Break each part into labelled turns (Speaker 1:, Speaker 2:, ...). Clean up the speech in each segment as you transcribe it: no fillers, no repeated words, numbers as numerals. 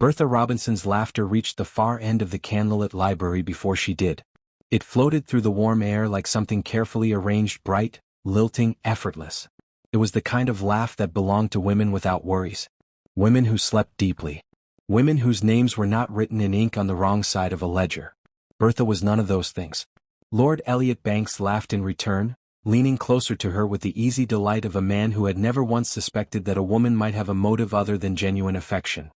Speaker 1: Bertha Robinson's laughter reached the far end of the candlelit library before she did. It floated through the warm air like something carefully arranged, bright, lilting, effortless. It was the kind of laugh that belonged to women without worries. Women who slept deeply. Women whose names were not written in ink on the wrong side of a ledger. Bertha was none of those things. Lord Elliot Banks laughed in return, leaning closer to her with the easy delight of a man who had never once suspected that a woman might have a motive other than genuine affection.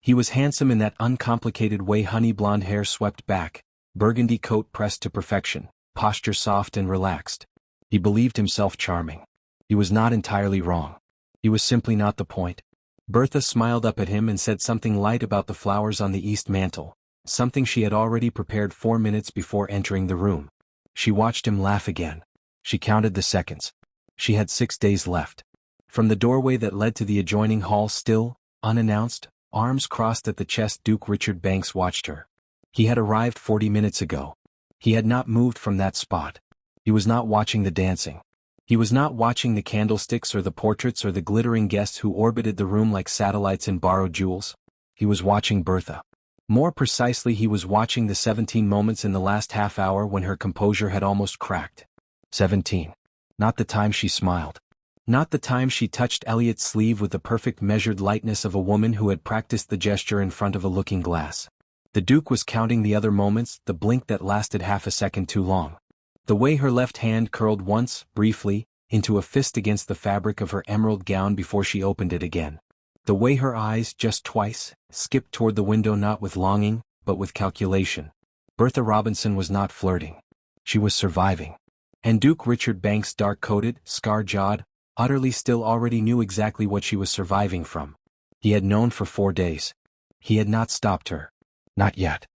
Speaker 1: He was handsome in that uncomplicated way, honey blonde hair swept back, burgundy coat pressed to perfection, posture soft and relaxed. He believed himself charming. He was not entirely wrong. He was simply not the point. Bertha smiled up at him and said something light about the flowers on the east mantel, something she had already prepared 4 minutes before entering the room. She watched him laugh again. She counted the seconds. She had 6 days left. From the doorway that led to the adjoining hall, still, unannounced, arms crossed at the chest, Duke Richard Banks watched her. He had arrived 40 minutes ago. He had not moved from that spot. He was not watching the dancing. He was not watching the candlesticks or the portraits or the glittering guests who orbited the room like satellites in borrowed jewels. He was watching Bertha. More precisely, he was watching the 17 moments in the last half hour when her composure had almost cracked. 17. Not the time she smiled. Not the time she touched Elliot's sleeve with the perfect measured lightness of a woman who had practiced the gesture in front of a looking glass. The Duke was counting the other moments, the blink that lasted half a second too long. The way her left hand curled once, briefly, into a fist against the fabric of her emerald gown before she opened it again. The way her eyes, just twice, skipped toward the window, not with longing, but with calculation. Bertha Robinson was not flirting. She was surviving. And Duke Richard Banks, dark-coated, scar-jawed, utterly still, already knew exactly what she was surviving from. He had known for 4 days. He had not stopped her. Not yet.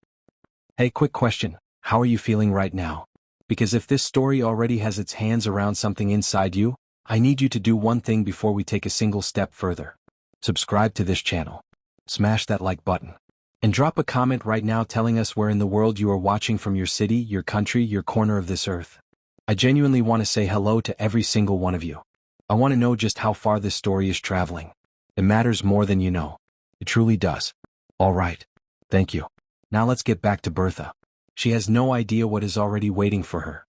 Speaker 1: Hey, quick question. How are you feeling right now? Because if this story already has its hands around something inside you, I need you to do one thing before we take a single step further. Subscribe to this channel. Smash that like button. And drop a comment right now telling us where in the world you are watching from, your city, your country, your corner of this earth. I genuinely want to say hello to every single one of you. I want to know just how far this story is traveling. It matters more than you know. It truly does. All right. Thank you. Now let's get back to Bertha. She has no idea what is already waiting for her.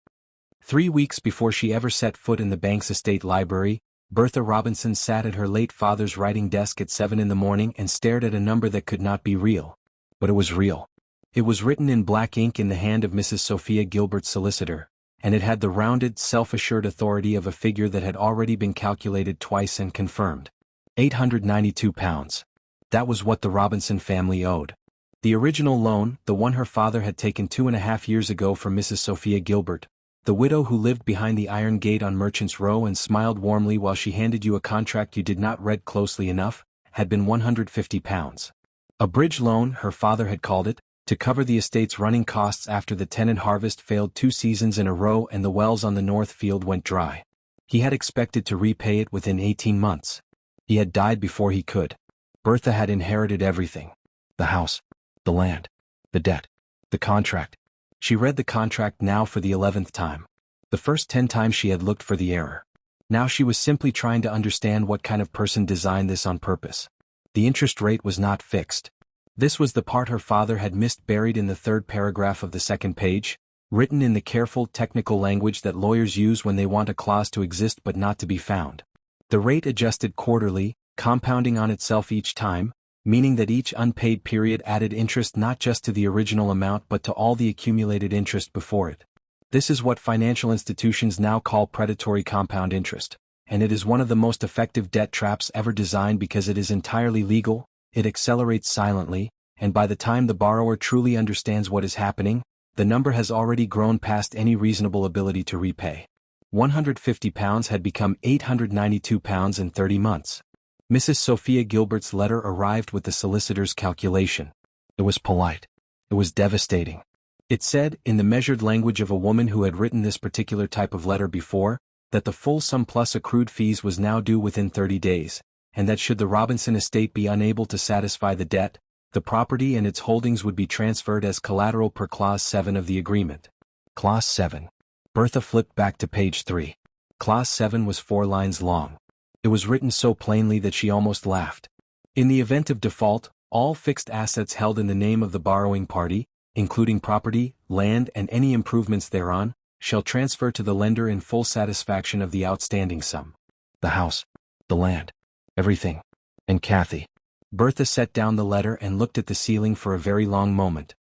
Speaker 1: 3 weeks before she ever set foot in the Banks Estate Library, Bertha Robinson sat at her late father's writing desk at 7 in the morning and stared at a number that could not be real. But it was real. It was written in black ink in the hand of Mrs. Sophia Gilbert's solicitor, and it had the rounded, self-assured authority of a figure that had already been calculated twice and confirmed. £892. That was what the Robinson family owed. The original loan, the one her father had taken 2.5 years ago from Mrs. Sophia Gilbert, the widow who lived behind the iron gate on Merchant's Row and smiled warmly while she handed you a contract you did not read closely enough, had been £150. A bridge loan, her father had called it, to cover the estate's running costs after the tenant harvest failed 2 seasons in a row and the wells on the north field went dry. He had expected to repay it within 18 months. He had died before he could. Bertha had inherited everything. The house. The land. The debt. The contract. She read the contract now for the 11th time. The first 10 times she had looked for the error. Now she was simply trying to understand what kind of person designed this on purpose. The interest rate was not fixed. This was the part her father had missed, buried in the 3rd paragraph of the 2nd page, written in the careful, technical language that lawyers use when they want a clause to exist but not to be found. The rate adjusted quarterly, compounding on itself each time, meaning that each unpaid period added interest not just to the original amount but to all the accumulated interest before it. This is what financial institutions now call predatory compound interest, and it is one of the most effective debt traps ever designed because it is entirely legal, it accelerates silently, and by the time the borrower truly understands what is happening, the number has already grown past any reasonable ability to repay. £150 had become £892 in 30 months. Mrs. Sophia Gilbert's letter arrived with the solicitor's calculation. It was polite. It was devastating. It said, in the measured language of a woman who had written this particular type of letter before, that the full sum plus accrued fees was now due within 30 days, and that should the Robinson estate be unable to satisfy the debt, the property and its holdings would be transferred as collateral per Clause 7 of the agreement. Clause 7. Bertha flipped back to page 3. Clause 7 was 4 lines long. It was written so plainly that she almost laughed. In the event of default, All fixed assets held in the name of the borrowing party, including property, land and any improvements thereon, shall transfer to the lender in full satisfaction of the outstanding sum. The house, the land, everything. And Kathy. Bertha set down the letter and looked at the ceiling for a very long moment.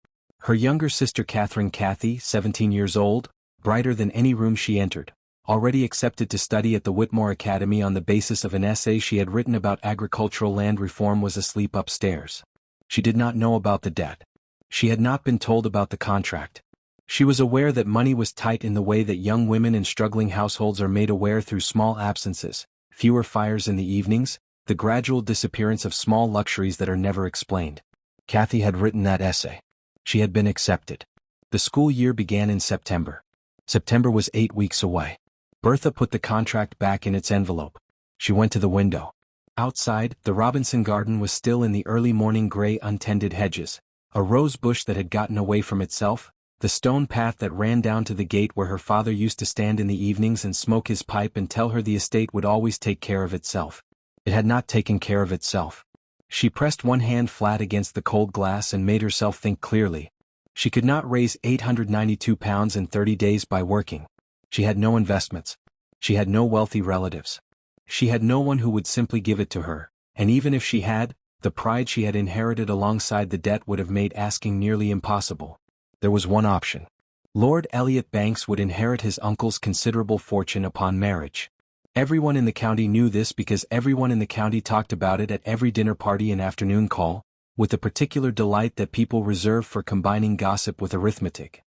Speaker 1: Her younger sister Kathy, 17 years old, brighter than any room she entered, already accepted to study at the Whitmore Academy on the basis of an essay she had written about agricultural land reform, was asleep upstairs. She did not know about the debt. She had not been told about the contract. She was aware that money was tight in the way that young women in struggling households are made aware through small absences, fewer fires in the evenings, the gradual disappearance of small luxuries that are never explained. Kathy had written that essay. She had been accepted. The school year began in September. September was 8 weeks away. Bertha put the contract back in its envelope. She went to the window. Outside, the Robinson garden was still in the early morning gray untended hedges, a rose bush that had gotten away from itself, the stone path that ran down to the gate where her father used to stand in the evenings and smoke his pipe and tell her the estate would always take care of itself. It had not taken care of itself. She pressed one hand flat against the cold glass and made herself think clearly. She could not raise £892 in 30 days by working. She had no investments. She had no wealthy relatives. She had no one who would simply give it to her, and even if she had, the pride she had inherited alongside the debt would have made asking nearly impossible. There was one option. Lord Elliot Banks would inherit his uncle's considerable fortune upon marriage. Everyone in the county knew this because everyone in the county talked about it at every dinner party and afternoon call, with the particular delight that people reserve for combining gossip with arithmetic.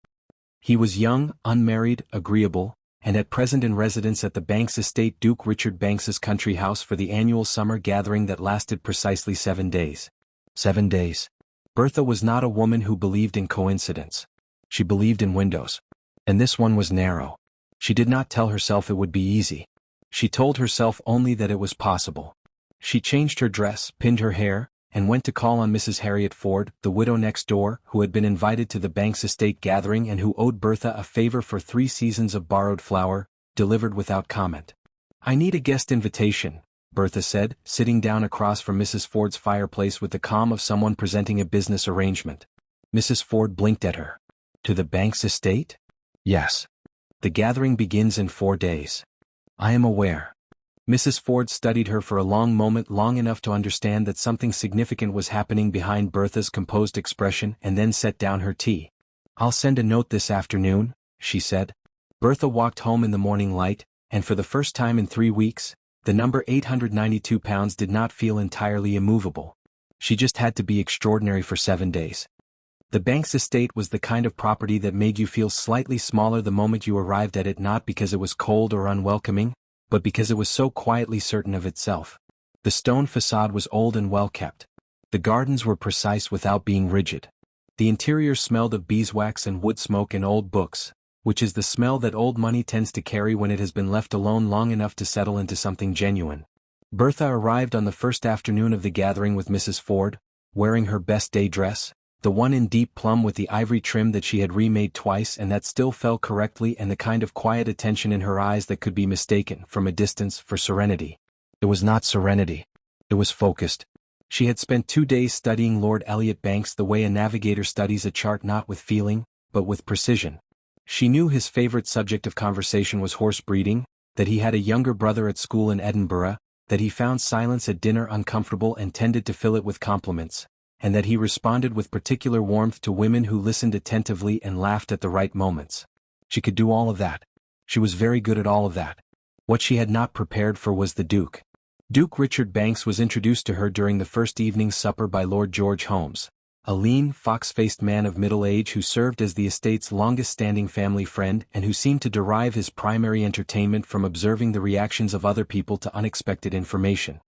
Speaker 1: He was young, unmarried, agreeable, and at present in residence at the Banks estate, Duke Richard Banks's country house, for the annual summer gathering that lasted precisely 7 days. 7 days. Bertha was not a woman who believed in coincidence. She believed in windows. And this one was narrow. She did not tell herself it would be easy. She told herself only that it was possible. She changed her dress, pinned her hair, and went to call on Mrs. Harriet Ford, the widow next door, who had been invited to the Banks estate gathering and who owed Bertha a favor for 3 seasons of borrowed flour, delivered without comment. "I need a guest invitation," Bertha said, sitting down across from Mrs. Ford's fireplace with the calm of someone presenting a business arrangement. Mrs. Ford blinked at her. "To the Banks estate?" "Yes. The gathering begins in 4 days. I am aware." Mrs. Ford studied her for a long moment, long enough to understand that something significant was happening behind Bertha's composed expression, and then set down her tea. "I'll send a note this afternoon," she said. Bertha walked home in the morning light, and for the first time in 3 weeks, the number £892 did not feel entirely immovable. She just had to be extraordinary for 7 days. The Banks estate was the kind of property that made you feel slightly smaller the moment you arrived at it, not because it was cold or unwelcoming, but because it was so quietly certain of itself. The stone facade was old and well kept. The gardens were precise without being rigid. The interior smelled of beeswax and wood smoke and old books, which is the smell that old money tends to carry when it has been left alone long enough to settle into something genuine. Bertha arrived on the first afternoon of the gathering with Mrs. Ford, wearing her best day dress, the one in deep plum with the ivory trim that she had remade twice and that still fell correctly, and the kind of quiet attention in her eyes that could be mistaken, from a distance, for serenity. It was not serenity. It was focused. She had spent 2 days studying Lord Elliot Banks the way a navigator studies a chart, not with feeling, but with precision. She knew his favorite subject of conversation was horse breeding, that he had a younger brother at school in Edinburgh, that he found silence at dinner uncomfortable and tended to fill it with compliments, and that he responded with particular warmth to women who listened attentively and laughed at the right moments. She could do all of that. She was very good at all of that. What she had not prepared for was the Duke. Duke Richard Banks was introduced to her during the first evening's supper by Lord George Holmes, a lean, fox-faced man of middle age who served as the estate's longest-standing family friend and who seemed to derive his primary entertainment from observing the reactions of other people to unexpected information.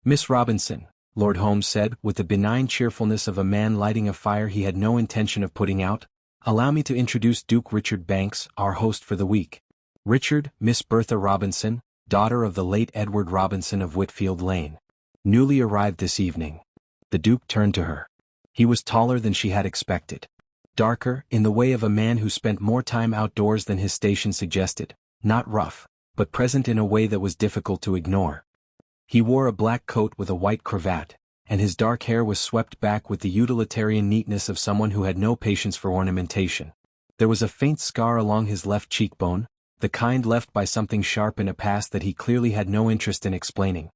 Speaker 1: "Miss Robinson," Lord Holmes said, with the benign cheerfulness of a man lighting a fire he had no intention of putting out, "allow me to introduce Duke Richard Banks, our host for the week. Richard, Miss Bertha Robinson, daughter of the late Edward Robinson of Whitfield Lane. Newly arrived this evening." The Duke turned to her. He was taller than she had expected. Darker, in the way of a man who spent more time outdoors than his station suggested, not rough, but present in a way that was difficult to ignore. He wore a black coat with a white cravat, and his dark hair was swept back with the utilitarian neatness of someone who had no patience for ornamentation. There was a faint scar along his left cheekbone, the kind left by something sharp in a past that he clearly had no interest in explaining.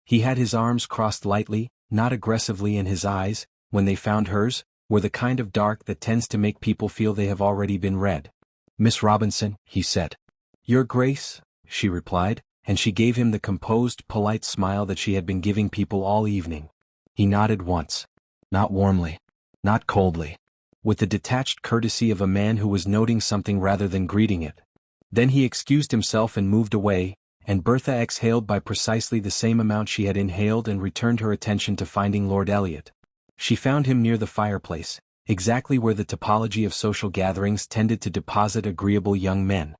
Speaker 1: He had his arms crossed lightly, not aggressively, and his eyes, when they found hers, were the kind of dark that tends to make people feel they have already been read. "Miss Robinson," he said. "Your Grace," she replied, and she gave him the composed, polite smile that she had been giving people all evening. He nodded once. Not warmly. Not coldly. With the detached courtesy of a man who was noting something rather than greeting it. Then he excused himself and moved away, and Bertha exhaled by precisely the same amount she had inhaled and returned her attention to finding Lord Elliot. She found him near the fireplace, exactly where the topology of social gatherings tended to deposit agreeable young men.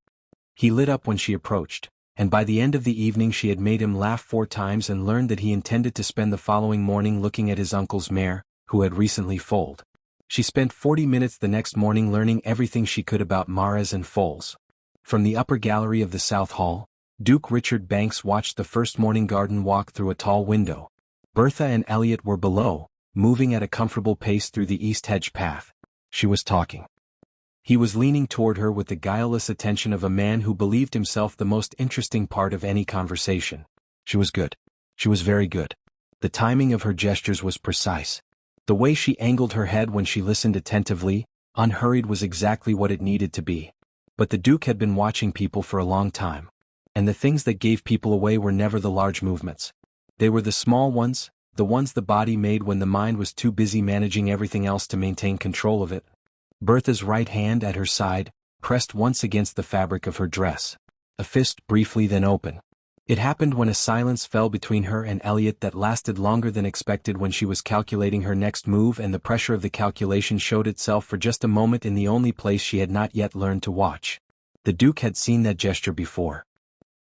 Speaker 1: He lit up when she approached, and by the end of the evening she had made him laugh 4 times and learned that he intended to spend the following morning looking at his uncle's mare, who had recently foaled. She spent 40 minutes the next morning learning everything she could about mares and foals. From the upper gallery of the South Hall, Duke Richard Banks watched the first morning garden walk through a tall window. Bertha and Elliot were below, moving at a comfortable pace through the east hedge path. She was talking. He was leaning toward her with the guileless attention of a man who believed himself the most interesting part of any conversation. She was good. She was very good. The timing of her gestures was precise. The way she angled her head when she listened attentively, unhurried, was exactly what it needed to be. But the Duke had been watching people for a long time. And the things that gave people away were never the large movements. They were the small ones, the ones the body made when the mind was too busy managing everything else to maintain control of it. Bertha's right hand at her side, pressed once against the fabric of her dress. A fist briefly then open. It happened when a silence fell between her and Elliot that lasted longer than expected when she was calculating her next move, and the pressure of the calculation showed itself for just a moment in the only place she had not yet learned to watch. The Duke had seen that gesture before.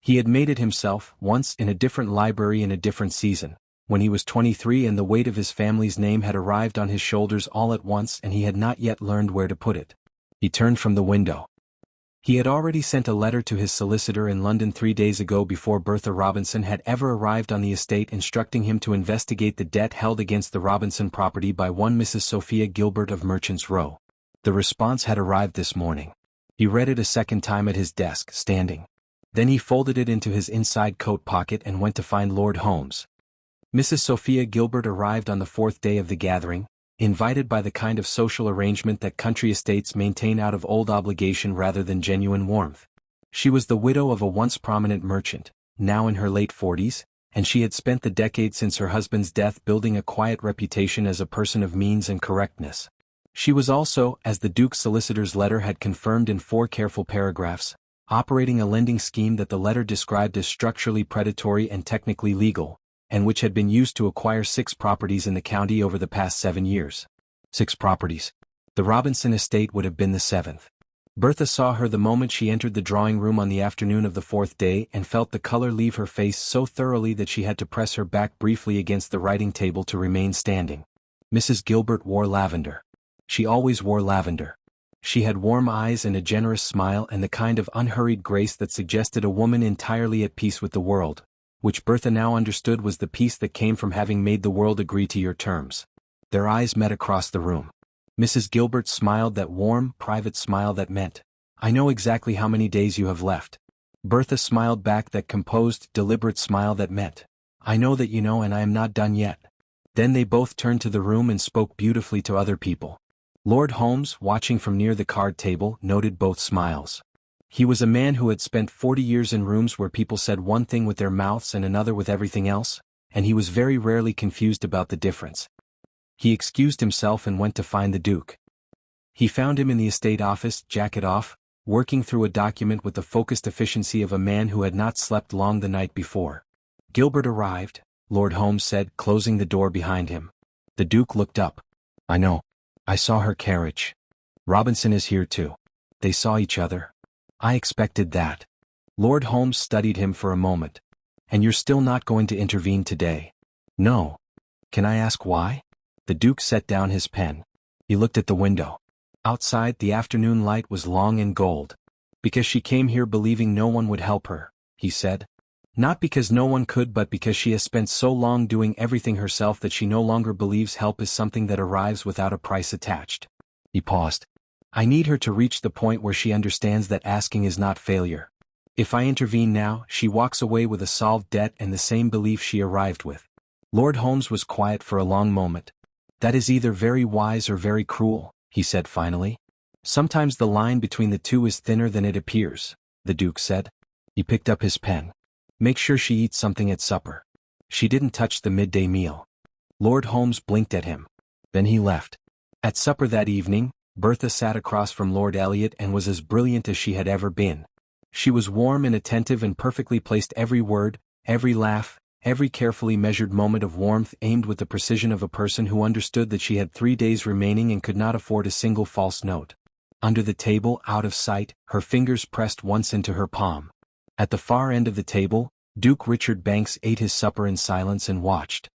Speaker 1: He had made it himself, once, in a different library in a different season, when he was 23 and the weight of his family's name had arrived on his shoulders all at once and he had not yet learned where to put it. He turned from the window. He had already sent a letter to his solicitor in London 3 days ago before Bertha Robinson had ever arrived on the estate, instructing him to investigate the debt held against the Robinson property by one Mrs. Sophia Gilbert of Merchants Row. The response had arrived this morning. He read it a second time at his desk, standing. Then he folded it into his inside coat pocket and went to find Lord Holmes. Mrs. Sophia Gilbert arrived on the 4th day of the gathering, invited by the kind of social arrangement that country estates maintain out of old obligation rather than genuine warmth. She was the widow of a once prominent merchant, now in her late 40s, and she had spent the decade since her husband's death building a quiet reputation as a person of means and correctness. She was also, as the Duke's solicitor's letter had confirmed in 4 careful paragraphs, operating a lending scheme that the letter described as structurally predatory and technically legal, and which had been used to acquire 6 properties in the county over the past 7 years. 6 properties. The Robinson estate would have been the 7th. Bertha saw her the moment she entered the drawing room on the afternoon of the 4th day and felt the color leave her face so thoroughly that she had to press her back briefly against the writing table to remain standing. Mrs. Gilbert wore lavender. She always wore lavender. She had warm eyes and a generous smile and the kind of unhurried grace that suggested a woman entirely at peace with the world, which Bertha now understood was the peace that came from having made the world agree to your terms. Their eyes met across the room. Mrs. Gilbert smiled that warm, private smile that meant, "I know exactly how many days you have left." Bertha smiled back that composed, deliberate smile that meant, "I know that you know and I am not done yet." Then they both turned to the room and spoke beautifully to other people. Lord Holmes, watching from near the card table, noted both smiles. He was a man who had spent 40 years in rooms where people said one thing with their mouths and another with everything else, and he was very rarely confused about the difference. He excused himself and went to find the Duke. He found him in the estate office, jacket off, working through a document with the focused efficiency of a man who had not slept long the night before. "Gilbert arrived," Lord Holmes said, closing the door behind him. The Duke looked up. "I know. I saw her carriage. Robinson is here too." They saw each other. "I expected that." Lord Holmes studied him for a moment. "And you're still not going to intervene today?" "No." "Can I ask why?" The Duke set down his pen. He looked at the window. Outside, the afternoon light was long and gold. "Because she came here believing no one would help her," he said. Not because no one could, but because she has spent so long doing everything herself that she no longer believes help is something that arrives without a price attached. He paused. I need her to reach the point where she understands that asking is not failure. If I intervene now, she walks away with a solved debt and the same belief she arrived with. Lord Holmes was quiet for a long moment. That is either very wise or very cruel, he said finally. Sometimes the line between the two is thinner than it appears, the Duke said. He picked up his pen. Make sure she eats something at supper. She didn't touch the midday meal. Lord Holmes blinked at him. Then he left. At supper that evening, Bertha sat across from Lord Elliot and was as brilliant as she had ever been. She was warm and attentive and perfectly placed every word, every laugh, every carefully measured moment of warmth aimed with the precision of a person who understood that she had 3 days remaining and could not afford a single false note. Under the table, out of sight, her fingers pressed once into her palm. At the far end of the table, Duke Richard Banks ate his supper in silence and watched.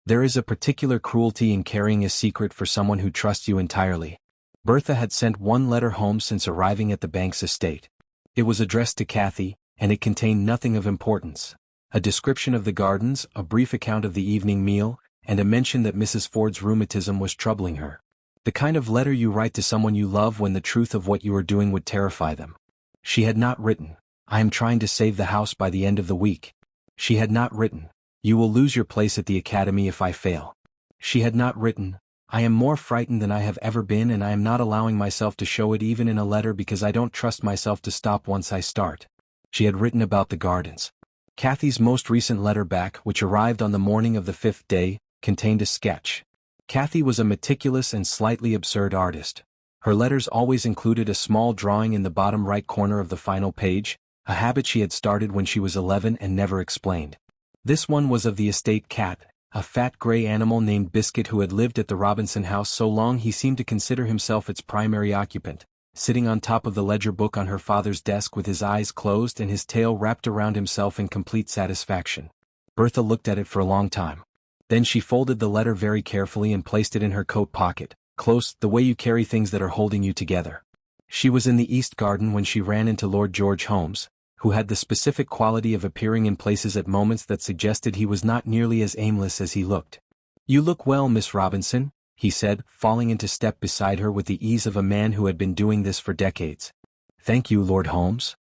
Speaker 1: There is a particular cruelty in carrying a secret for someone who trusts you entirely. Bertha had sent one letter home since arriving at the Banks estate. It was addressed to Kathy, and it contained nothing of importance. A description of the gardens, a brief account of the evening meal, and a mention that Mrs. Ford's rheumatism was troubling her. The kind of letter you write to someone you love when the truth of what you are doing would terrify them. She had not written, I am trying to save the house by the end of the week. She had not written, you will lose your place at the academy if I fail. She had not written, I am more frightened than I have ever been and I am not allowing myself to show it even in a letter because I don't trust myself to stop once I start. She had written about the gardens. Kathy's most recent letter back, which arrived on the morning of the 5th day, contained a sketch. Kathy was a meticulous and slightly absurd artist. Her letters always included a small drawing in the bottom right corner of the final page, a habit she had started when she was 11 and never explained. This one was of the estate cat, a fat gray animal named Biscuit who had lived at the Robinson house so long he seemed to consider himself its primary occupant, sitting on top of the ledger book on her father's desk with his eyes closed and his tail wrapped around himself in complete satisfaction. Bertha looked at it for a long time. Then she folded the letter very carefully and placed it in her coat pocket, close, the way you carry things that are holding you together. She was in the East Garden when she ran into Lord George Holmes, who had the specific quality of appearing in places at moments that suggested he was not nearly as aimless as he looked. You look well, Miss Robinson, he said, falling into step beside her with the ease of a man who had been doing this for decades. Thank you, Lord Holmes.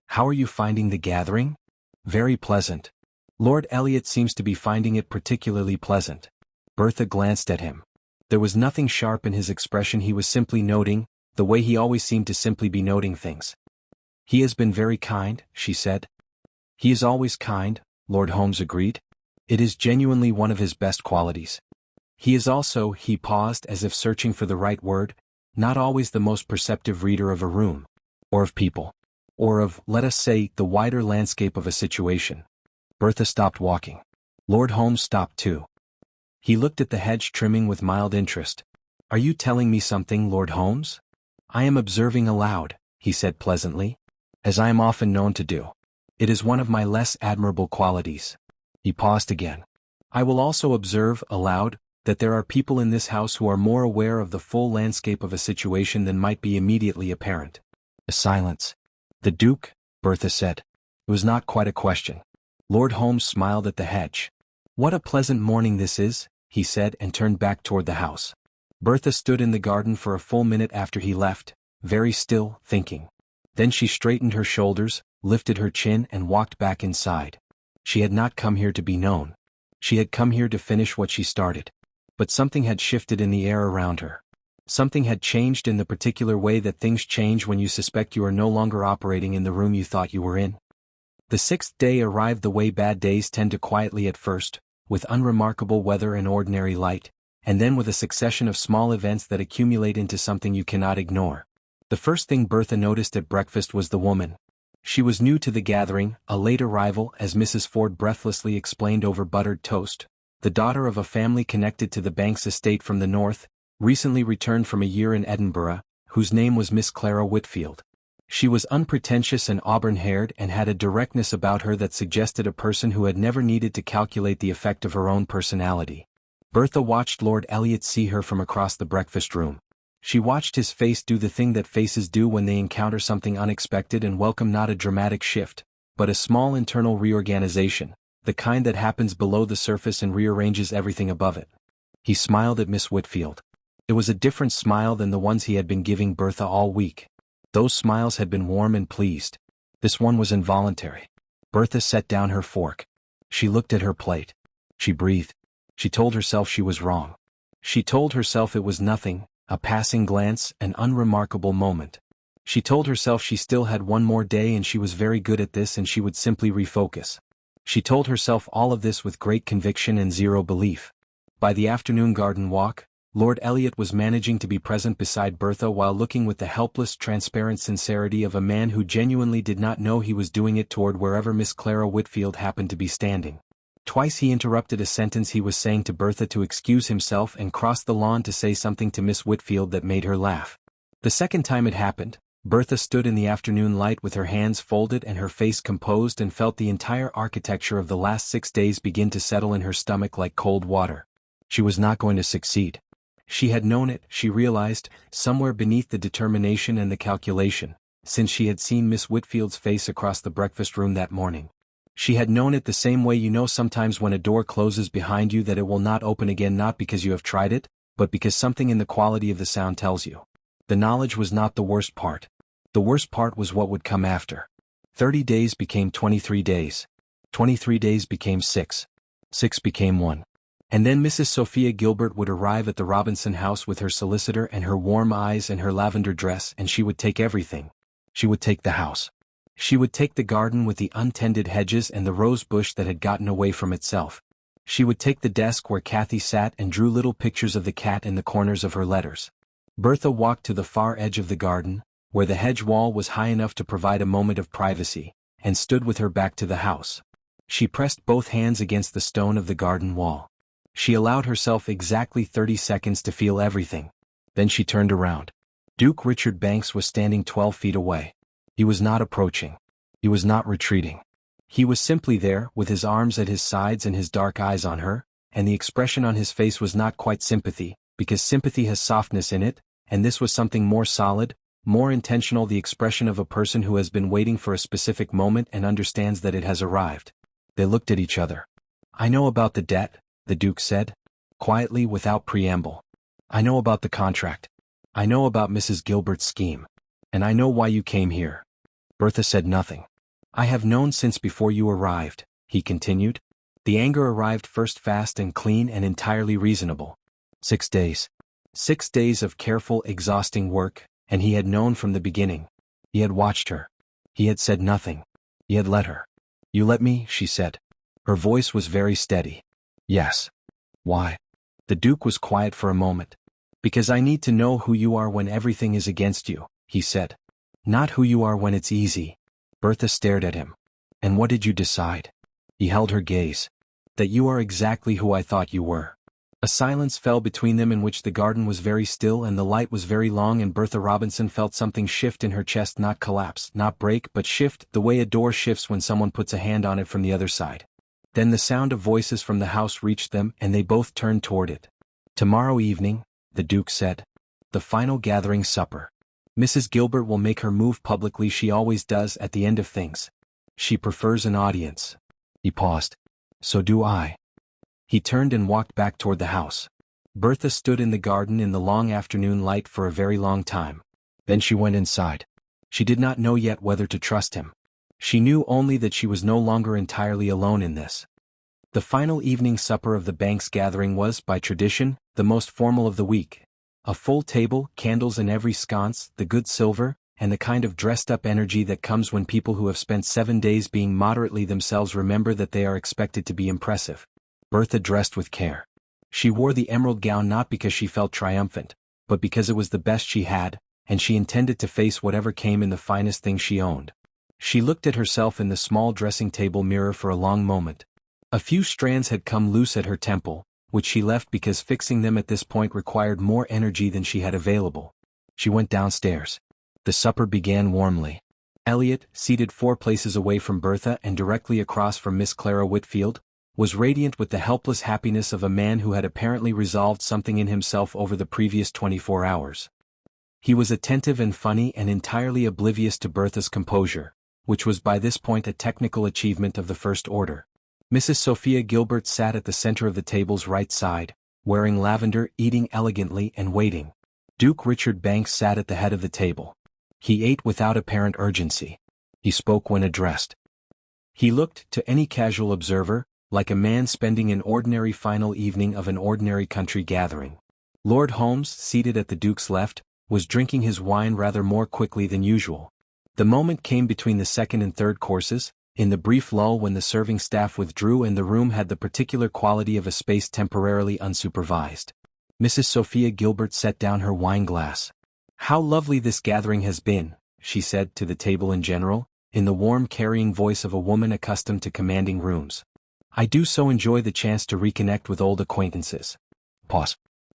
Speaker 1: How are you finding the gathering? Very pleasant. Lord Elliot seems to be finding it particularly pleasant. Bertha glanced at him. There was nothing sharp in his expression, he was simply noting, the way he always seemed to simply be noting things. He has been very kind, she said. He is always kind, Lord Holmes agreed. It is genuinely one of his best qualities. He is also, he paused as if searching for the right word, not always the most perceptive reader of a room, or of people, or of, let us say, the wider landscape of a situation. Bertha stopped walking. Lord Holmes stopped too. He looked at the hedge trimming with mild interest. Are you telling me something, Lord Holmes? I am observing aloud, he said pleasantly, as I am often known to do. It is one of my less admirable qualities. He paused again. I will also observe, aloud, that there are people in this house who are more aware of the full landscape of a situation than might be immediately apparent. A silence. The Duke, Bertha said. It was not quite a question. Lord Holmes smiled at the hedge. What a pleasant morning this is, he said and turned back toward the house. Bertha stood in the garden for a full minute after he left, very still, thinking. Then she straightened her shoulders, lifted her chin and walked back inside. She had not come here to be known. She had come here to finish what she started. But something had shifted in the air around her. Something had changed in the particular way that things change when you suspect you are no longer operating in the room you thought you were in. The 6th day arrived the way bad days tend to quietly at first, with unremarkable weather and ordinary light, and then with a succession of small events that accumulate into something you cannot ignore. The first thing Bertha noticed at breakfast was the woman. She was new to the gathering, a late arrival, as Mrs. Ford breathlessly explained over buttered toast, the daughter of a family connected to the Banks estate from the north, recently returned from a year in Edinburgh, whose name was Miss Clara Whitfield. She was unpretentious and auburn-haired and had a directness about her that suggested a person who had never needed to calculate the effect of her own personality. Bertha watched Lord Elliot see her from across the breakfast room. She watched his face do the thing that faces do when they encounter something unexpected and welcome not a dramatic shift, but a small internal reorganization, the kind that happens below the surface and rearranges everything above it. He smiled at Miss Whitfield. It was a different smile than the ones he had been giving Bertha all week. Those smiles had been warm and pleased. This one was involuntary. Bertha set down her fork. She looked at her plate. She breathed. She told herself she was wrong. She told herself it was nothing, a passing glance, an unremarkable moment. She told herself she still had one more day and she was very good at this and she would simply refocus. She told herself all of this with great conviction and zero belief. By the afternoon garden walk, Lord Elliot was managing to be present beside Bertha while looking with the helpless, transparent sincerity of a man who genuinely did not know he was doing it toward wherever Miss Clara Whitfield happened to be standing. Twice he interrupted a sentence he was saying to Bertha to excuse himself and crossed the lawn to say something to Miss Whitfield that made her laugh. The second time it happened, Bertha stood in the afternoon light with her hands folded and her face composed and felt the entire architecture of the last 6 days begin to settle in her stomach like cold water. She was not going to succeed. She had known it, she realized, somewhere beneath the determination and the calculation, since she had seen Miss Whitfield's face across the breakfast room that morning. She had known it the same way you know sometimes when a door closes behind you that it will not open again, not because you have tried it, but because something in the quality of the sound tells you. The knowledge was not the worst part. The worst part was what would come after. 30 days became 23 days. 23 days became 6. 6 became 1. And then Mrs. Sophia Gilbert would arrive at the Robinson house with her solicitor and her warm eyes and her lavender dress, and she would take everything. She would take the house. She would take the garden with the untended hedges and the rose bush that had gotten away from itself. She would take the desk where Kathy sat and drew little pictures of the cat in the corners of her letters. Bertha walked to the far edge of the garden, where the hedge wall was high enough to provide a moment of privacy, and stood with her back to the house. She pressed both hands against the stone of the garden wall. She allowed herself exactly 30 seconds to feel everything. Then she turned around. Duke Richard Banks was standing 12 feet away. He was not approaching. He was not retreating. He was simply there, with his arms at his sides and his dark eyes on her, and the expression on his face was not quite sympathy, because sympathy has softness in it, and this was something more solid, more intentional, the expression of a person who has been waiting for a specific moment and understands that it has arrived. They looked at each other. "I know about the debt," the Duke said, quietly, without preamble. "I know about the contract. I know about Mrs. Gilbert's scheme. And I know why you came here." Bertha said nothing. "I have known since before you arrived," he continued. The anger arrived first, fast and clean and entirely reasonable. 6 days. 6 days of careful, exhausting work, and he had known from the beginning. He had watched her. He had said nothing. He had let her. "You let me," she said. Her voice was very steady. "Yes." "Why?" The Duke was quiet for a moment. "Because I need to know who you are when everything is against you," he said. "Not who you are when it's easy." Bertha stared at him. "And what did you decide?" He held her gaze. "That you are exactly who I thought you were." A silence fell between them in which the garden was very still and the light was very long, and Bertha Robinson felt something shift in her chest, not collapse, not break, but shift, the way a door shifts when someone puts a hand on it from the other side. Then the sound of voices from the house reached them and they both turned toward it. "Tomorrow evening," the Duke said. "The final gathering supper. Mrs. Gilbert will make her move publicly, she always does at the end of things. She prefers an audience." He paused. "So do I." He turned and walked back toward the house. Bertha stood in the garden in the long afternoon light for a very long time. Then she went inside. She did not know yet whether to trust him. She knew only that she was no longer entirely alone in this. The final evening supper of the Banks gathering was, by tradition, the most formal of the week. A full table, candles in every sconce, the good silver, and the kind of dressed-up energy that comes when people who have spent 7 days being moderately themselves remember that they are expected to be impressive. Bertha dressed with care. She wore the emerald gown not because she felt triumphant, but because it was the best she had, and she intended to face whatever came in the finest thing she owned. She looked at herself in the small dressing-table mirror for a long moment. A few strands had come loose at her temple, which she left because fixing them at this point required more energy than she had available. She went downstairs. The supper began warmly. Elliot, seated 4 places away from Bertha and directly across from Miss Clara Whitfield, was radiant with the helpless happiness of a man who had apparently resolved something in himself over the previous 24 hours. He was attentive and funny and entirely oblivious to Bertha's composure, which was by this point a technical achievement of the first order. Mrs. Sophia Gilbert sat at the center of the table's right side, wearing lavender, eating elegantly and waiting. Duke Richard Banks sat at the head of the table. He ate without apparent urgency. He spoke when addressed. He looked, to any casual observer, like a man spending an ordinary final evening of an ordinary country gathering. Lord Holmes, seated at the Duke's left, was drinking his wine rather more quickly than usual. The moment came between the second and third courses, in the brief lull when the serving staff withdrew and the room had the particular quality of a space temporarily unsupervised. Mrs. Sophia Gilbert set down her wine glass. "How lovely this gathering has been," she said to the table in general, in the warm carrying voice of a woman accustomed to commanding rooms. "I do so enjoy the chance to reconnect with old acquaintances." Pause.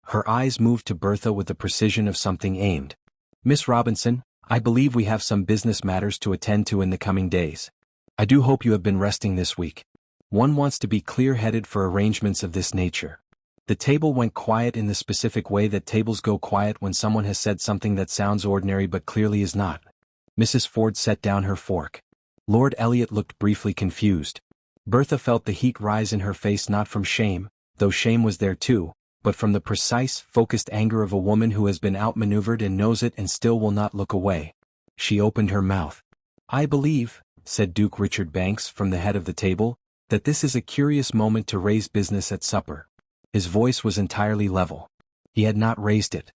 Speaker 1: Her eyes moved to Bertha with the precision of something aimed. "Miss Robinson, I believe we have some business matters to attend to in the coming days. I do hope you have been resting this week. One wants to be clear-headed for arrangements of this nature." The table went quiet in the specific way that tables go quiet when someone has said something that sounds ordinary but clearly is not. Mrs. Ford set down her fork. Lord Elliot looked briefly confused. Bertha felt the heat rise in her face, not from shame, though shame was there too, but from the precise, focused anger of a woman who has been outmaneuvered and knows it and still will not look away. She opened her mouth. "I believe," said Duke Richard Banks from the head of the table, "that this is a curious moment to raise business at supper." His voice was entirely level. He had not raised it.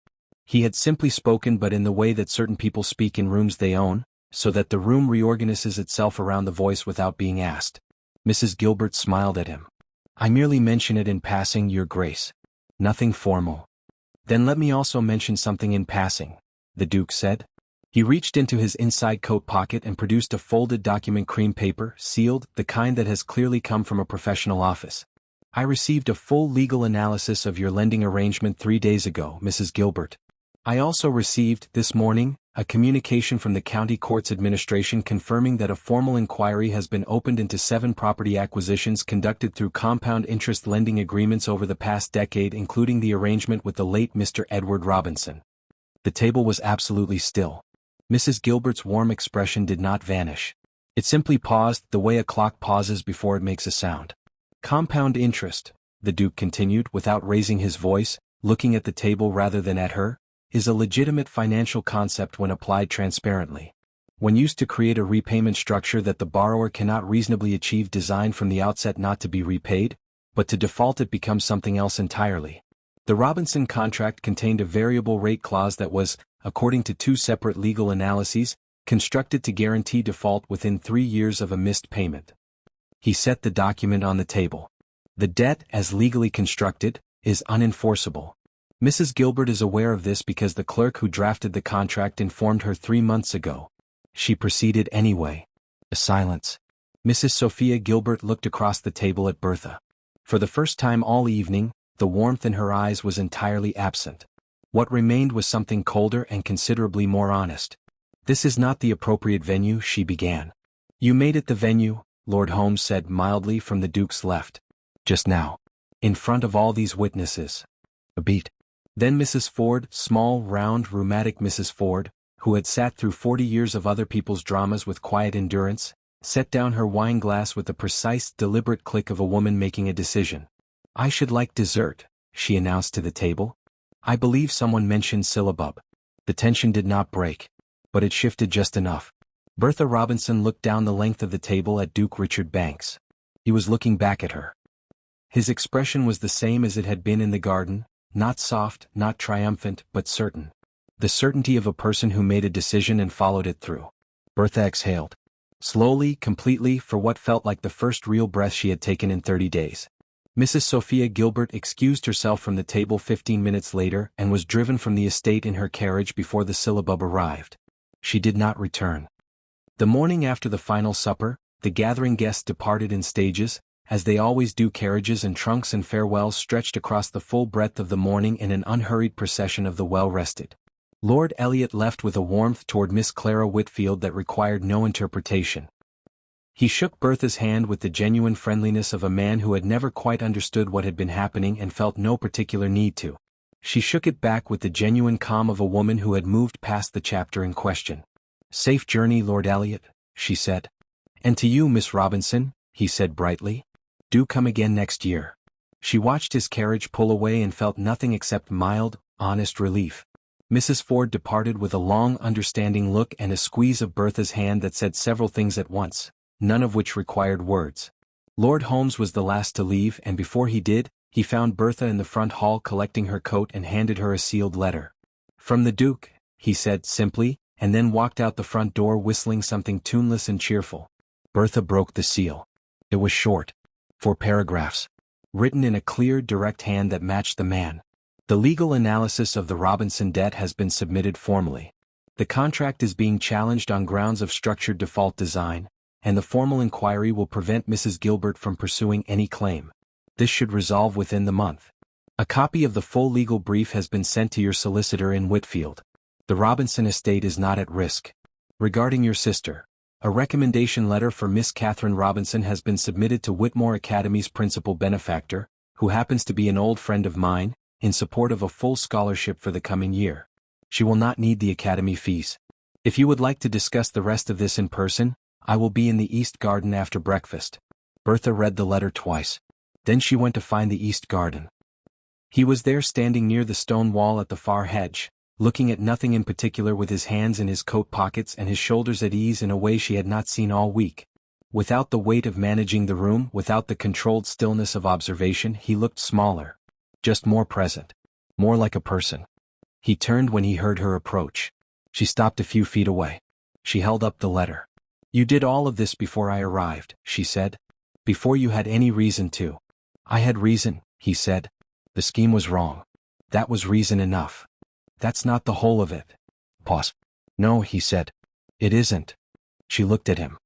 Speaker 1: He had simply spoken, but in the way that certain people speak in rooms they own, so that the room reorganizes itself around the voice without being asked. Mrs. Gilbert smiled at him. "I merely mention it in passing, Your Grace. Nothing formal." "Then let me also mention something in passing," the Duke said. He reached into his inside coat pocket and produced a folded document, cream paper, sealed, the kind that has clearly come from a professional office. "I received a full legal analysis of your lending arrangement 3 days ago, Mrs. Gilbert. I also received, this morning, a communication from the County Courts Administration confirming that a formal inquiry has been opened into 7 property acquisitions conducted through compound interest lending agreements over the past decade, including the arrangement with the late Mr. Edward Robinson." The table was absolutely still. Mrs. Gilbert's warm expression did not vanish. It simply paused, the way a clock pauses before it makes a sound. "Compound interest," the Duke continued without raising his voice, looking at the table rather than at her, "is a legitimate financial concept when applied transparently. When used to create a repayment structure that the borrower cannot reasonably achieve, designed from the outset not to be repaid, but to default, it becomes something else entirely. The Robinson contract contained a variable rate clause that was, according to 2 separate legal analyses, constructed to guarantee default within 3 years of a missed payment." He set the document on the table. "The debt, as legally constructed, is unenforceable. Mrs. Gilbert is aware of this because the clerk who drafted the contract informed her 3 months ago." She proceeded anyway. A silence. Mrs. Sophia Gilbert looked across the table at Bertha. For the first time all evening, the warmth in her eyes was entirely absent. What remained was something colder and considerably more honest. "This is not the appropriate venue," she began. "You made it the venue," Lord Holmes said mildly from the Duke's left. "Just now. In front of all these witnesses." A beat. Then Mrs. Ford, small, round, rheumatic Mrs. Ford, who had sat through 40 years of other people's dramas with quiet endurance, set down her wine glass with the precise, deliberate click of a woman making a decision. "I should like dessert," she announced to the table. "I believe someone mentioned syllabub." The tension did not break, but it shifted just enough. Bertha Robinson looked down the length of the table at Duke Richard Banks. He was looking back at her. His expression was the same as it had been in the garden, not soft, not triumphant, but certain. The certainty of a person who made a decision and followed it through. Bertha exhaled. Slowly, completely, for what felt like the first real breath she had taken in 30 days. Mrs. Sophia Gilbert excused herself from the table 15 minutes later and was driven from the estate in her carriage before the syllabub arrived. She did not return. The morning after the final supper, the gathering guests departed in stages, as they always do. Carriages and trunks and farewells stretched across the full breadth of the morning in an unhurried procession of the well-rested. Lord Elliot left with a warmth toward Miss Clara Whitfield that required no interpretation. He shook Bertha's hand with the genuine friendliness of a man who had never quite understood what had been happening and felt no particular need to. She shook it back with the genuine calm of a woman who had moved past the chapter in question. "Safe journey, Lord Elliot," she said. And to you, Miss Robinson, he said brightly. Do come again next year. She watched his carriage pull away and felt nothing except mild, honest relief. Mrs. Ford departed with a long, understanding look and a squeeze of Bertha's hand that said several things at once, none of which required words. Lord Holmes was the last to leave, and before he did, he found Bertha in the front hall collecting her coat and handed her a sealed letter. From the Duke, he said simply, and then walked out the front door whistling something tuneless and cheerful. Bertha broke the seal. It was short. 4 paragraphs. Written in a clear, direct hand that matched the man. The legal analysis of the Robinson debt has been submitted formally. The contract is being challenged on grounds of structured default design, and the formal inquiry will prevent Mrs. Gilbert from pursuing any claim. This should resolve within the month. A copy of the full legal brief has been sent to your solicitor in Whitfield. The Robinson estate is not at risk. Regarding your sister, a recommendation letter for Miss Catherine Robinson has been submitted to Whitmore Academy's principal benefactor, who happens to be an old friend of mine, in support of a full scholarship for the coming year. She will not need the academy fees. If you would like to discuss the rest of this in person, I will be in the East Garden after breakfast. Bertha read the letter twice. Then she went to find the East Garden. He was there standing near the stone wall at the far hedge, looking at nothing in particular with his hands in his coat pockets and his shoulders at ease in a way she had not seen all week. Without the weight of managing the room, without the controlled stillness of observation, he looked smaller. Just more present. More like a person. He turned when he heard her approach. She stopped a few feet away. She held up the letter. You did all of this before I arrived, she said. Before you had any reason to. I had reason, he said. The scheme was wrong. That was reason enough. That's not the whole of it. Pause. No, he said. It isn't. She looked at him.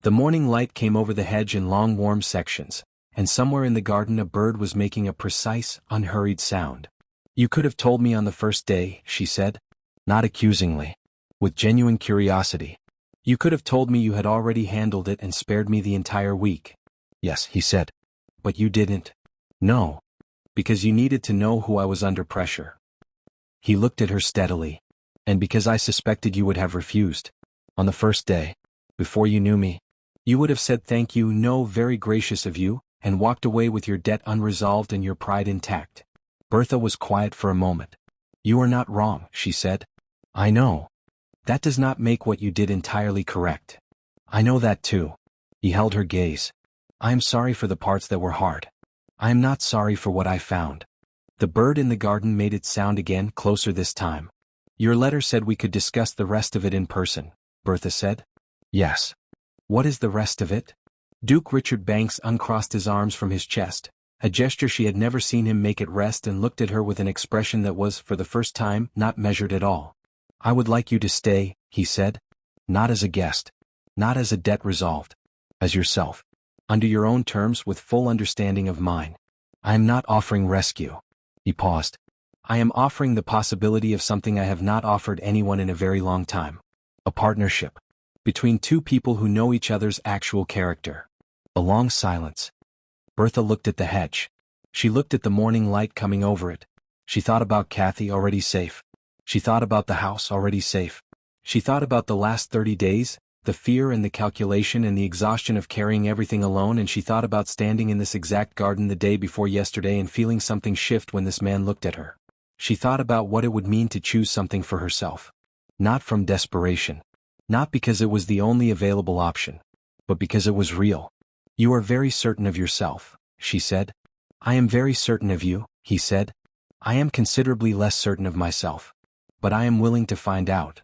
Speaker 1: The morning light came over the hedge in long warm sections, and somewhere in the garden a bird was making a precise, unhurried sound. You could have told me on the first day, she said. Not accusingly. With genuine curiosity. You could have told me you had already handled it and spared me the entire week. Yes, he said. But you didn't. No. Because you needed to know who I was under pressure. He looked at her steadily. And because I suspected you would have refused. On the first day. Before you knew me. You would have said thank you, no, very gracious of you, and walked away with your debt unresolved and your pride intact. Bertha was quiet for a moment. You are not wrong, she said. I know. That does not make what you did entirely correct. I know that too. He held her gaze. I am sorry for the parts that were hard. I am not sorry for what I found. The bird in the garden made its sound again, closer this time. Your letter said we could discuss the rest of it in person, Bertha said. Yes. What is the rest of it? Duke Richard Banks uncrossed his arms from his chest, a gesture she had never seen him make at rest, and looked at her with an expression that was, for the first time, not measured at all. I would like you to stay, he said. Not as a guest. Not as a debt resolved. As yourself. Under your own terms, with full understanding of mine. I am not offering rescue. He paused. I am offering the possibility of something I have not offered anyone in a very long time. A partnership. Between two people who know each other's actual character. A long silence. Bertha looked at the hedge. She looked at the morning light coming over it. She thought about Kathy, already safe. She thought about the house, already safe. She thought about the last 30 days, the fear and the calculation and the exhaustion of carrying everything alone, and she thought about standing in this exact garden the day before yesterday and feeling something shift when this man looked at her. She thought about what it would mean to choose something for herself. Not from desperation. Not because it was the only available option. But because it was real. You are very certain of yourself, she said. I am very certain of you, he said. I am considerably less certain of myself. But I am willing to find out.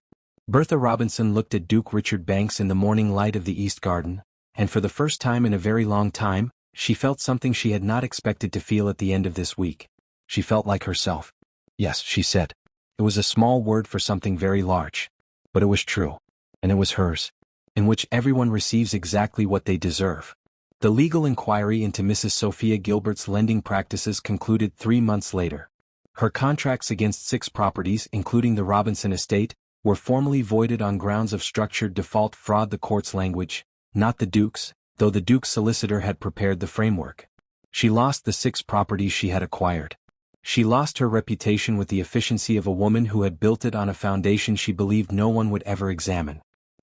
Speaker 1: Bertha Robinson looked at Duke Richard Banks in the morning light of the East Garden, and for the first time in a very long time, she felt something she had not expected to feel at the end of this week. She felt like herself. Yes, she said. It was a small word for something very large. But it was true. And it was hers. In which everyone receives exactly what they deserve. The legal inquiry into Mrs. Sophia Gilbert's lending practices concluded 3 months later. Her contracts against 6 properties, including the Robinson estate, were formally voided on grounds of structured default fraud, the court's language, not the Duke's, though the Duke's solicitor had prepared the framework. She lost the 6 properties she had acquired. She lost her reputation with the efficiency of a woman who had built it on a foundation she believed no one would ever examine.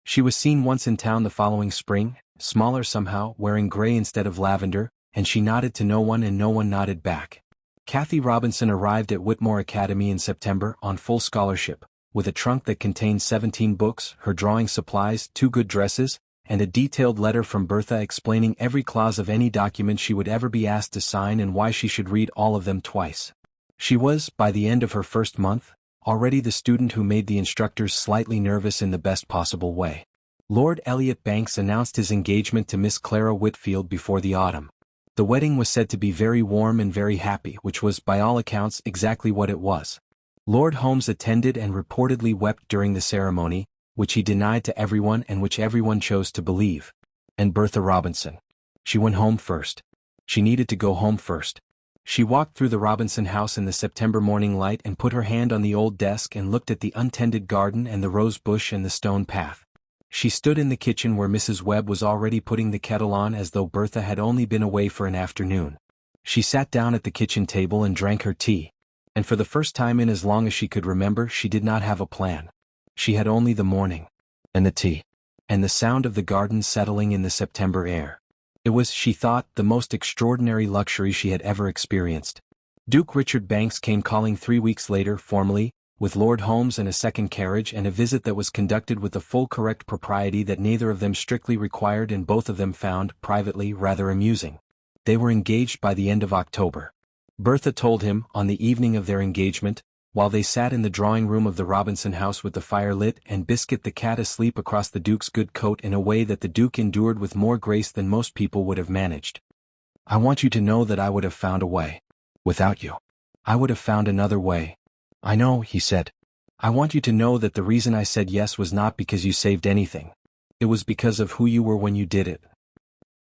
Speaker 1: She was seen once in town the following spring, smaller somehow, wearing gray instead of lavender, and she nodded to no one and no one nodded back. Kathy Robinson arrived at Whitmore Academy in September on full scholarship, with a trunk that contained 17 books, her drawing supplies, 2 good dresses, and a detailed letter from Bertha explaining every clause of any document she would ever be asked to sign and why she should read all of them twice. She was, by the end of her first month, already the student who made the instructors slightly nervous in the best possible way. Lord Elliot Banks announced his engagement to Miss Clara Whitfield before the autumn. The wedding was said to be very warm and very happy, which was, by all accounts, exactly what it was. Lord Holmes attended and reportedly wept during the ceremony, which he denied to everyone and which everyone chose to believe. And Bertha Robinson. She went home first. She needed to go home first. She walked through the Robinson house in the September morning light and put her hand on the old desk and looked at the untended garden and the rose bush and the stone path. She stood in the kitchen where Mrs. Webb was already putting the kettle on as though Bertha had only been away for an afternoon. She sat down at the kitchen table and drank her tea. And for the first time in as long as she could remember, she did not have a plan. She had only the morning. And the tea. And the sound of the garden settling in the September air. It was, she thought, the most extraordinary luxury she had ever experienced. Duke Richard Banks came calling 3 weeks later, formally, with Lord Holmes and a second carriage and a visit that was conducted with the full correct propriety that neither of them strictly required and both of them found, privately, rather amusing. They were engaged by the end of October. Bertha told him, on the evening of their engagement, while they sat in the drawing-room of the Robinson house with the fire lit and Biscuit the cat asleep across the Duke's good coat in a way that the Duke endured with more grace than most people would have managed. "I want you to know that I would have found a way. Without you. I would have found another way." "I know," he said. "I want you to know that the reason I said yes was not because you saved anything. It was because of who you were when you did it."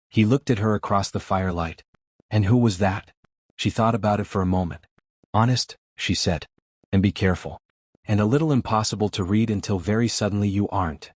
Speaker 1: He looked at her across the firelight. "And who was that?" She thought about it for a moment. "Honest," she said. "And be careful. And a little impossible to read until very suddenly you aren't."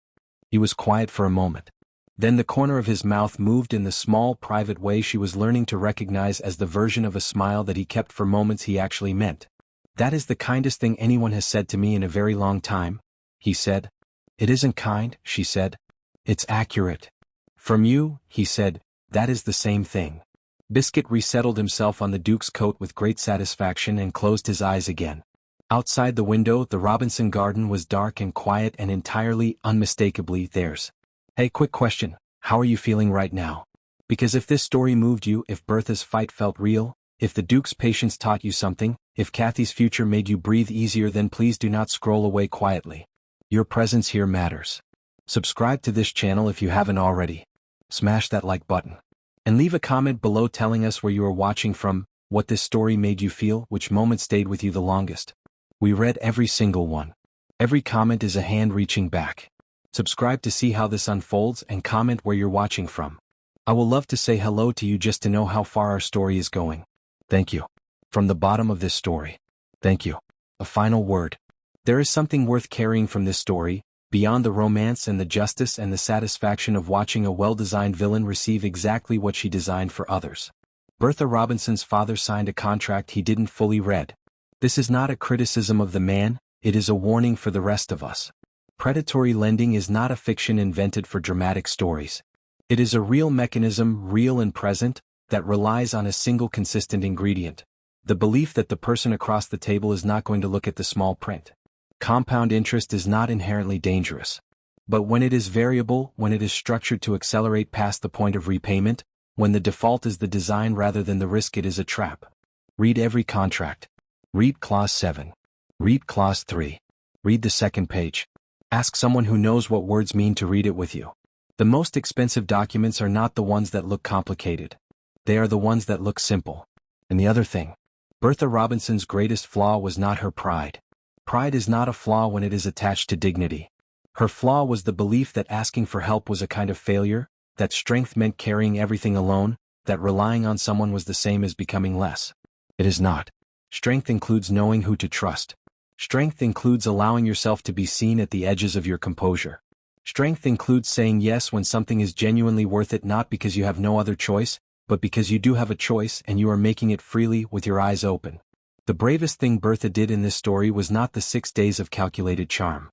Speaker 1: He was quiet for a moment. Then the corner of his mouth moved in the small private way she was learning to recognize as the version of a smile that he kept for moments he actually meant. "That is the kindest thing anyone has said to me in a very long time," he said. "It isn't kind," she said. "It's accurate." "From you," he said, "that is the same thing." Biscuit resettled himself on the Duke's coat with great satisfaction and closed his eyes again. Outside the window, the Robinson garden was dark and quiet and entirely, unmistakably, theirs. "Hey, quick question. How are you feeling right now? Because if this story moved you, if Bertha's fight felt real, if the Duke's patience taught you something, if Kathy's future made you breathe easier, then please do not scroll away quietly. Your presence here matters. Subscribe to this channel if you haven't already. Smash that like button. And leave a comment below telling us where you are watching from, what this story made you feel, which moment stayed with you the longest. We read every single one. Every comment is a hand reaching back. Subscribe to see how this unfolds and comment where you're watching from. I will love to say hello to you just to know how far our story is going. Thank you. From the bottom of this story. Thank you. A final word. There is something worth carrying from this story, beyond the romance and the justice and the satisfaction of watching a well-designed villain receive exactly what she designed for others. Bertha Robinson's father signed a contract he didn't fully read. This is not a criticism of the man, it is a warning for the rest of us. Predatory lending is not a fiction invented for dramatic stories. It is a real mechanism, real and present, that relies on a single consistent ingredient. The belief that the person across the table is not going to look at the small print. Compound interest is not inherently dangerous. But when it is variable, when it is structured to accelerate past the point of repayment, when the default is the design rather than the risk, it is a trap. Read every contract. Read Clause 7. Read Clause 3. Read the second page. Ask someone who knows what words mean to read it with you. The most expensive documents are not the ones that look complicated. They are the ones that look simple. And the other thing. Bertha Robinson's greatest flaw was not her pride. Pride is not a flaw when it is attached to dignity. Her flaw was the belief that asking for help was a kind of failure, that strength meant carrying everything alone, that relying on someone was the same as becoming less. It is not. Strength includes knowing who to trust. Strength includes allowing yourself to be seen at the edges of your composure. Strength includes saying yes when something is genuinely worth it, not because you have no other choice, but because you do have a choice and you are making it freely with your eyes open. The bravest thing Bertha did in this story was not the 6 days of calculated charm.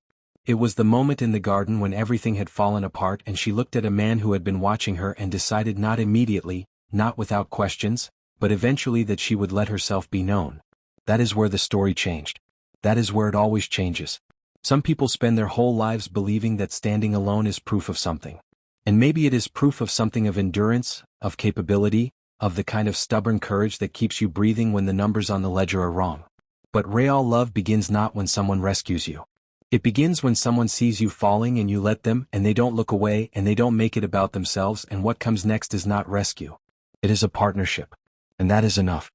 Speaker 1: It was the moment in the garden when everything had fallen apart and she looked at a man who had been watching her and decided not immediately, not without questions, but eventually that she would let herself be known. That is where the story changed. That is where it always changes. Some people spend their whole lives believing that standing alone is proof of something. And maybe it is proof of something, of endurance, of capability, of the kind of stubborn courage that keeps you breathing when the numbers on the ledger are wrong. But real love begins not when someone rescues you. It begins when someone sees you falling and you let them, and they don't look away and they don't make it about themselves, and what comes next is not rescue. It is a partnership. And that is enough.